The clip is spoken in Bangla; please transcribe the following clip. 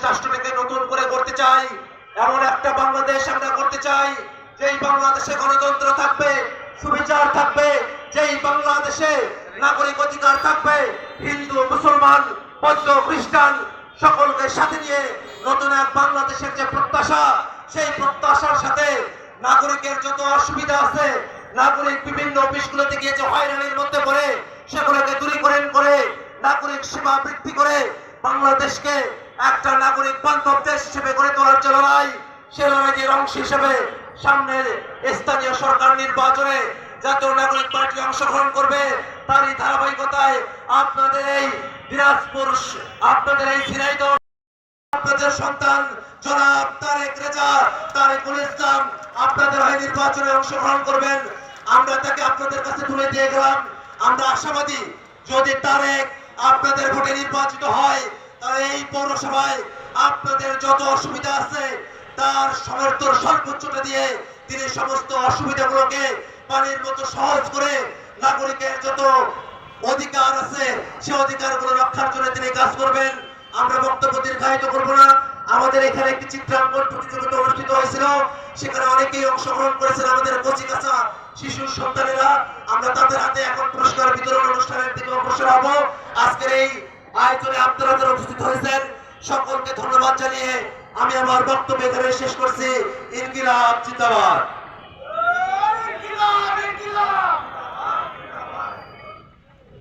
রাষ্ট্রটাকে নতুন করে করতে চাই, এমন একটা বাংলাদেশ আমরা করতে চাই যেই বাংলাদেশে গণতন্ত্র থাকবে, সুবিচার থাকবে, যেই বাংলাদেশে নাগরিক অধিকার থাকবে, হিন্দু মুসলমান বৌদ্ধ খ্রিস্টান সকলকে সাথে নিয়ে নতুন এক বাংলাদেশের যে প্রত্যাশা, সেই প্রত্যাশার সাথে নাগরিকের যত অসুবিধা আছে, নাগরিক বিভিন্ন অফিসগুলোতে গিয়ে যে হয়রানির মধ্যে পড়ে সেগুলোকে দূরীকরণ করে নাগরিক সেবা বৃদ্ধি করে বাংলাদেশকে একটা নাগরিক বান্ধব দেশ হিসেবে গড়ে তোলার যে লড়াই, সে লড়াইয়ের অংশ হিসেবে সামনের স্থানীয় সরকার নির্বাচনে জাতীয় নাগরিক পার্টি অংশগ্রহণ করবে। তারই ধারাবাহিকতায় আপনাদের এই দিনাজপুর, আপনাদের এই ঝিনাইদহ, আপনাদের সন্তান জনাব তারেকুল ইসলাম আপনাদের হয়ে নির্বাচনে অংশগ্রহণ করবেন। আমরা তাকে আপনাদের কাছে তুলে দিয়ে গেলাম। আমরা আশাবাদী যদি তারেক আপনাদের ভোটে নির্বাচিত হয় তাহলে এই পৌরসভায় আপনাদের যত অসুবিধা আছে তার সমর্থন সর্বোচ্চটা দিয়ে তিনি সমস্ত অসুবিধাগুলোকে পানির মতো সহজ করে নাগরিকের যত অধিকার আছে সে অধিকারগুলো রক্ষার জন্য তিনি কাজ করবেন। আমরা বক্তব্য দীর্ঘায়িত করবো না। আমাদের এখানে একটি চিত্রাঙ্কন প্রতিযোগিতা অনুষ্ঠিত হয়েছিল, সেখানে অনেকেই অংশগ্রহণ করেছেন আমাদের কচি কাঁচা শিশু সন্তানেরা। আমরা তাদের হাতে এখন পুরস্কার বিতরণ অনুষ্ঠানের দিকে অগ্রসর হব। আজকের এই আয়োজনে আপনারা যারা উপস্থিত হয়েছেন সকলকে ধন্যবাদ জানিয়ে আমি আমার বক্তব্য এখানে শেষ করছি। ইনকিলাব জিন্দাবাদ।